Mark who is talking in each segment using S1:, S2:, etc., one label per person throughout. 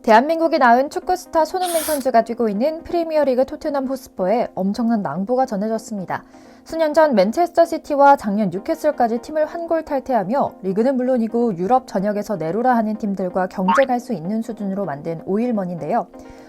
S1: 대한민국이 낳은 축구 스타 손흥민 선수가 뛰고 있는 프리미어리그 토트넘 호스퍼에 엄청난 낭보가 전해졌습니다. 수년 전 맨체스터 시티와 작년 뉴캐슬까지 팀을 한골 탈퇴하며 리그는 물론이고 유럽 전역에서 내로라 하는 팀들과 경쟁할 수 있는 수준으로 만든 오일머니인데요.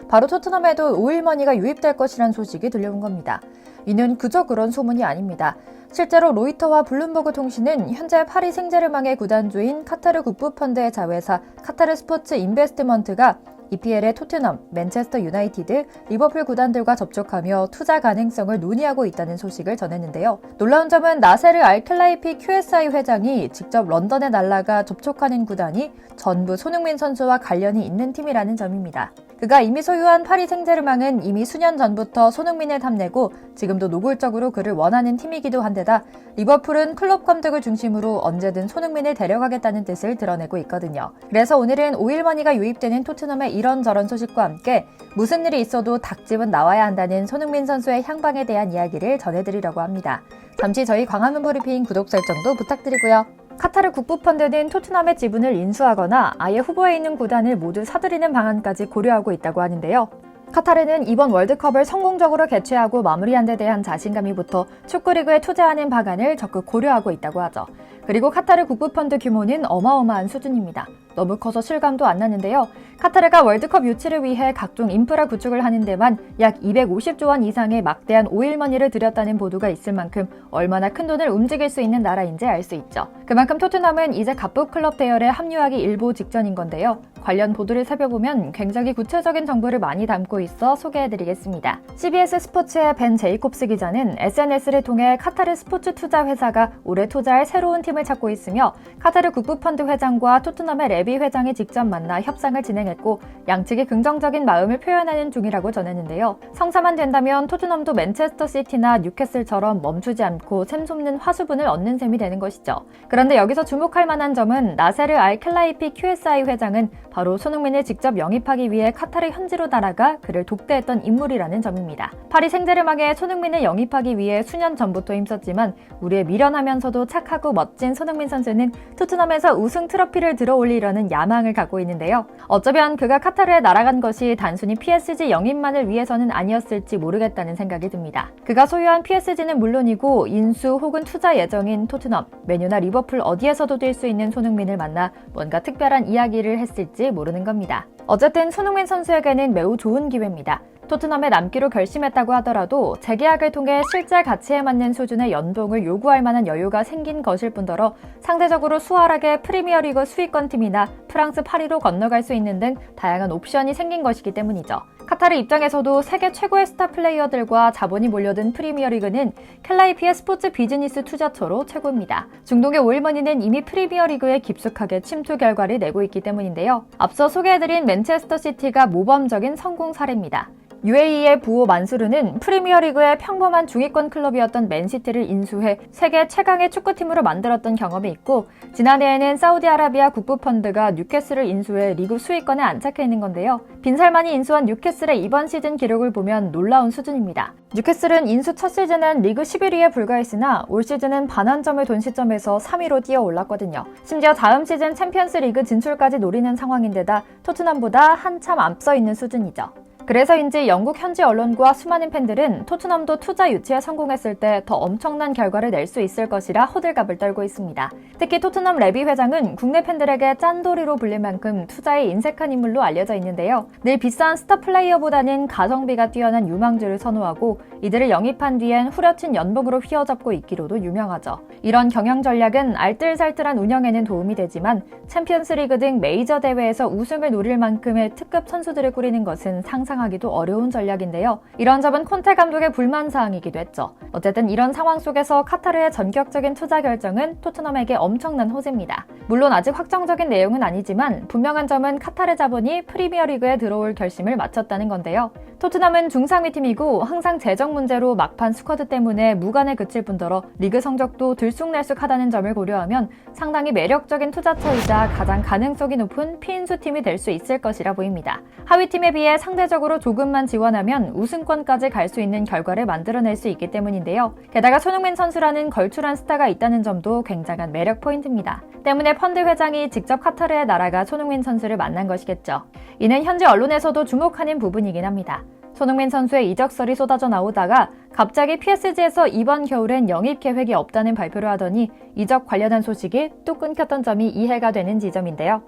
S1: 바로 토트넘에도 오일머니가 유입될 것이란 소식이 들려온 겁니다. 이는 그저 그런 소문이 아닙니다. 실제로 로이터와 블룸버그 통신은 현재 파리 생제르맹의 구단주인 카타르 국부펀드의 자회사 카타르 스포츠 인베스트먼트가 EPL의 토트넘, 맨체스터 유나이티드, 리버풀 구단들과 접촉하며 투자 가능성을 논의하고 있다는 소식을 전했는데요. 놀라운 점은 나세르 알켈라이피 QSI 회장이 직접 런던에 날아가 접촉하는 구단이 전부 손흥민 선수와 관련이 있는 팀이라는 점입니다. 그가 이미 소유한 파리 생제르맹은 이미 수년 전부터 손흥민을 탐내고 지금도 노골적으로 그를 원하는 팀이기도 한데다 리버풀은 클럽 감독을 중심으로 언제든 손흥민을 데려가겠다는 뜻을 드러내고 있거든요. 그래서 오늘은 오일머니가 유입되는 토트넘의 이런저런 소식과 함께 무슨 일이 있어도 닭집은 나와야 한다는 손흥민 선수의 향방에 대한 이야기를 전해드리려고 합니다. 잠시 저희 광화문 브리핑 구독 설정도 부탁드리고요. 카타르 국부펀드는 토트넘의 지분을 인수하거나 아예 후보에 있는 구단을 모두 사들이는 방안까지 고려하고 있다고 하는데요. 카타르는 이번 월드컵을 성공적으로 개최하고 마무리한 데 대한 자신감이 붙어 축구리그에 투자하는 방안을 적극 고려하고 있다고 하죠. 그리고 카타르 국부펀드 규모는 어마어마한 수준입니다. 너무 커서 실감도 안 나는데요. 카타르가 월드컵 유치를 위해 각종 인프라 구축을 하는 데만 약 250조 원 이상의 막대한 오일머니를 들였다는 보도가 있을 만큼 얼마나 큰 돈을 움직일 수 있는 나라인지 알 수 있죠. 그만큼 토트넘은 이제 갑부 클럽 대열에 합류하기 일보 직전인 건데요. 관련 보도를 살펴보면 굉장히 구체적인 정보를 많이 담고 있어 소개해드리겠습니다. CBS 스포츠의 벤 제이콥스 기자는 SNS를 통해 카타르 스포츠 투자 회사가 올해 투자할 새로운 팀을 찾고 있으며 카타르 국부펀드 회장과 토트넘의 레비 회장이 직접 만나 협상을 진행했고 양측이 긍정적인 마음을 표현하는 중이라고 전했는데요. 성사만 된다면 토트넘도 맨체스터 시티나 뉴캐슬처럼 멈추지 않고 샘솟는 화수분을 얻는 셈이 되는 것이죠. 그런데 여기서 주목할 만한 점은 나세르 알켈라이피 QSI 회장은 바로 손흥민을 직접 영입하기 위해 카타르 현지로 날아가 그를 독대했던 인물이라는 점입니다. 파리 생제르맹에 손흥민을 영입하기 위해 수년 전부터 힘썼지만 우리의 미련하면서도 착하고 멋진 손흥민 선수는 토트넘에서 우승 트로피를 들어올리려는 야망을 갖고 있는데요. 어쩌면 그가 카타르에 날아간 것이 단순히 PSG 영입만을 위해서는 아니었을지 모르겠다는 생각이 듭니다. 그가 소유한 PSG는 물론이고 인수 혹은 투자 예정인 토트넘, 맨유나 리버풀 어디에서도 뛸 수 있는 손흥민을 만나 뭔가 특별한 이야기를 했을지 모르는 겁니다. 어쨌든 손흥민 선수에게는 매우 좋은 기회입니다. 토트넘에 남기로 결심했다고 하더라도 재계약을 통해 실제 가치에 맞는 수준의 연봉을 요구할 만한 여유가 생긴 것일 뿐더러 상대적으로 수월하게 프리미어리그 수익권 팀이나 프랑스 파리로 건너갈 수 있는 등 다양한 옵션이 생긴 것이기 때문이죠. 카타르 입장에서도 세계 최고의 스타 플레이어들과 자본이 몰려든 프리미어리그는 켈라이피의 스포츠 비즈니스 투자처로 최고입니다. 중동의 오일머니는 이미 프리미어리그에 깊숙하게 침투 결과를 내고 있기 때문인데요. 앞서 소개해드린 맨체스터 시티가 모범적인 성공 사례입니다. UAE의 부호 만수르는 프리미어리그의 평범한 중위권 클럽이었던 맨시티를 인수해 세계 최강의 축구팀으로 만들었던 경험이 있고 지난해에는 사우디아라비아 국부펀드가 뉴캐슬을 인수해 리그 수익권에 안착해 있는 건데요. 빈살만이 인수한 뉴캐슬의 이번 시즌 기록을 보면 놀라운 수준입니다. 뉴캐슬은 인수 첫 시즌은 리그 11위에 불과했으나 올 시즌은 반환점을 돈 시점에서 3위로 뛰어 올랐거든요. 심지어 다음 시즌 챔피언스 리그 진출까지 노리는 상황인데다 토트넘보다 한참 앞서 있는 수준이죠. 그래서인지 영국 현지 언론과 수많은 팬들은 토트넘도 투자 유치에 성공했을 때 더 엄청난 결과를 낼 수 있을 것이라 호들갑을 떨고 있습니다. 특히 토트넘 레비 회장은 국내 팬들에게 짠돌이로 불릴 만큼 투자에 인색한 인물로 알려져 있는데요. 늘 비싼 스타 플레이어보다는 가성비가 뛰어난 유망주를 선호하고 이들을 영입한 뒤엔 후려친 연봉으로 휘어잡고 있기로도 유명하죠. 이런 경영 전략은 알뜰살뜰한 운영에는 도움이 되지만 챔피언스 리그 등 메이저 대회에서 우승을 노릴 만큼의 특급 선수들을 꾸리는 것은 상상하기도 어려운 전략인데요. 이런 점은 콘테 감독의 불만사항이기도 했죠. 어쨌든 이런 상황 속에서 카타르의 전격적인 투자 결정은 토트넘에게 엄청난 호재입니다. 물론 아직 확정적인 내용은 아니지만 분명한 점은 카타르 자본이 프리미어리그에 들어올 결심을 마쳤다는 건데요. 토트넘은 중상위 팀이고 항상 재정 문제로 막판 스쿼드 때문에 무관에 그칠 뿐더러 리그 성적도 들쑥날쑥하다는 점을 고려하면 상당히 매력적인 투자처이자 가장 가능성이 높은 피인수 팀이 될 수 있을 것이라 보입니다. 하위팀에 비해 상대적으로 조금만 지원하면 우승권까지 갈 수 있는 결과를 만들어낼 수 있기 때문인데요. 게다가 손흥민 선수라는 걸출한 스타가 있다는 점도 굉장한 매력 포인트입니다. 때문에 펀드 회장이 직접 카타르에 날아가 손흥민 선수를 만난 것이겠죠. 이는 현지 언론에서도 주목하는 부분이긴 합니다. 손흥민 선수의 이적설이 쏟아져 나오다가 갑자기 PSG에서 이번 겨울엔 영입 계획이 없다는 발표를 하더니 이적 관련한 소식이 또 끊겼던 점이 이해가 되는 지점인데요.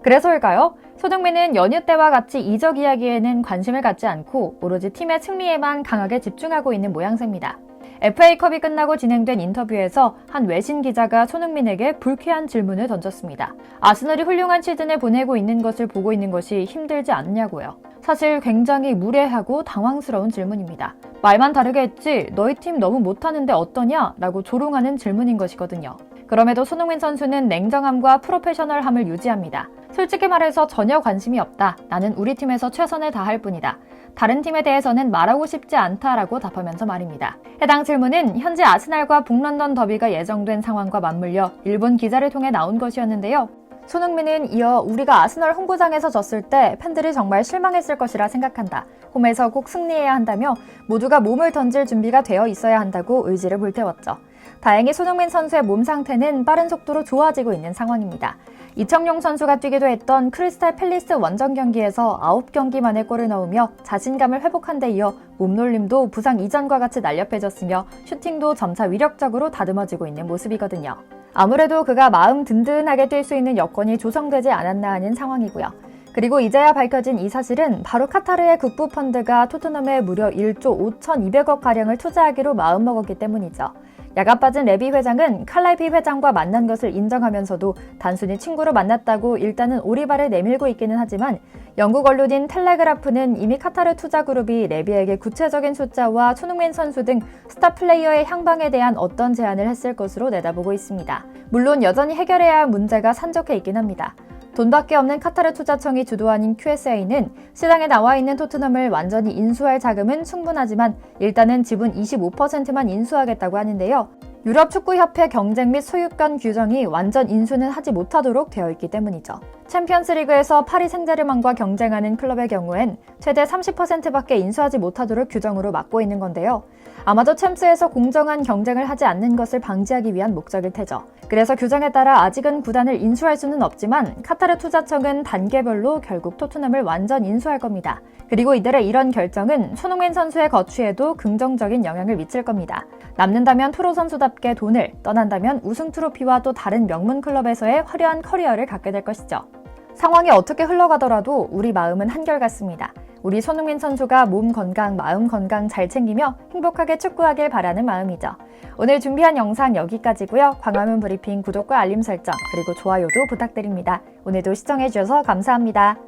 S1: 그래서일까요? 손흥민은 연휴 때와 같이 이적 이야기에는 관심을 갖지 않고 오로지 팀의 승리에만 강하게 집중하고 있는 모양새입니다. FA컵이 끝나고 진행된 인터뷰에서 한 외신 기자가 손흥민에게 불쾌한 질문을 던졌습니다. 아스널이 훌륭한 시즌을 보내고 있는 것을 보고 있는 것이 힘들지 않냐고요. 사실 굉장히 무례하고 당황스러운 질문입니다. 말만 다르게 했지 너희 팀 너무 못하는데 어떠냐? 라고 조롱하는 질문인 것이거든요. 그럼에도 손흥민 선수는 냉정함과 프로페셔널함을 유지합니다. 솔직히 말해서 전혀 관심이 없다. 나는 우리 팀에서 최선을 다할 뿐이다. 다른 팀에 대해서는 말하고 싶지 않다라고 답하면서 말입니다. 해당 질문은 현재 아스날과 북런던 더비가 예정된 상황과 맞물려 일본 기자를 통해 나온 것이었는데요. 손흥민은 이어 우리가 아스널 홍구장에서 졌을 때 팬들이 정말 실망했을 것이라 생각한다. 홈에서 꼭 승리해야 한다며 모두가 몸을 던질 준비가 되어 있어야 한다고 의지를 불태웠죠. 다행히 손흥민 선수의 몸 상태는 빠른 속도로 좋아지고 있는 상황입니다. 이청용 선수가 뛰기도 했던 크리스탈 팰리스 원정 경기에서 9경기 만에 골을 넣으며 자신감을 회복한 데 이어 몸놀림도 부상 이전과 같이 날렵해졌으며 슈팅도 점차 위력적으로 다듬어지고 있는 모습이거든요. 아무래도 그가 마음 든든하게 뛸 수 있는 여건이 조성되지 않았나 하는 상황이고요. 그리고 이제야 밝혀진 이 사실은 바로 카타르의 국부 펀드가 토트넘에 무려 1조 5,200억가량을 투자하기로 마음먹었기 때문이죠. 야가 빠진 레비 회장은 칼라이피 회장과 만난 것을 인정하면서도 단순히 친구로 만났다고 일단은 오리발을 내밀고 있기는 하지만 영국 언론인 텔레그라프는 이미 카타르 투자그룹이 레비에게 구체적인 숫자와 손흥민 선수 등 스타 플레이어의 향방에 대한 어떤 제안을 했을 것으로 내다보고 있습니다. 물론 여전히 해결해야 할 문제가 산적해 있긴 합니다. 돈밖에 없는 카타르 투자청이 주도하는 QSA는 시장에 나와 있는 토트넘을 완전히 인수할 자금은 충분하지만 일단은 지분 25%만 인수하겠다고 하는데요. 유럽축구협회 경쟁 및 소유권 규정이 완전 인수는 하지 못하도록 되어 있기 때문이죠. 챔피언스리그에서 파리 생제르맹과 경쟁하는 클럽의 경우엔 최대 30%밖에 인수하지 못하도록 규정으로 막고 있는 건데요. 아마도 챔스에서 공정한 경쟁을 하지 않는 것을 방지하기 위한 목적일 테죠. 그래서 규정에 따라 아직은 구단을 인수할 수는 없지만 카타르 투자청은 단계별로 결국 토트넘을 완전 인수할 겁니다. 그리고 이들의 이런 결정은 손흥민 선수의 거취에도 긍정적인 영향을 미칠 겁니다. 남는다면 프로 선수답게 돈을, 떠난다면 우승 트로피와 또 다른 명문 클럽에서의 화려한 커리어를 갖게 될 것이죠. 상황이 어떻게 흘러가더라도 우리 마음은 한결같습니다. 우리 손흥민 선수가 몸 건강, 마음 건강 잘 챙기며 행복하게 축구하길 바라는 마음이죠. 오늘 준비한 영상 여기까지고요. 광화문 브리핑 구독과 알림 설정 그리고 좋아요도 부탁드립니다. 오늘도 시청해주셔서 감사합니다.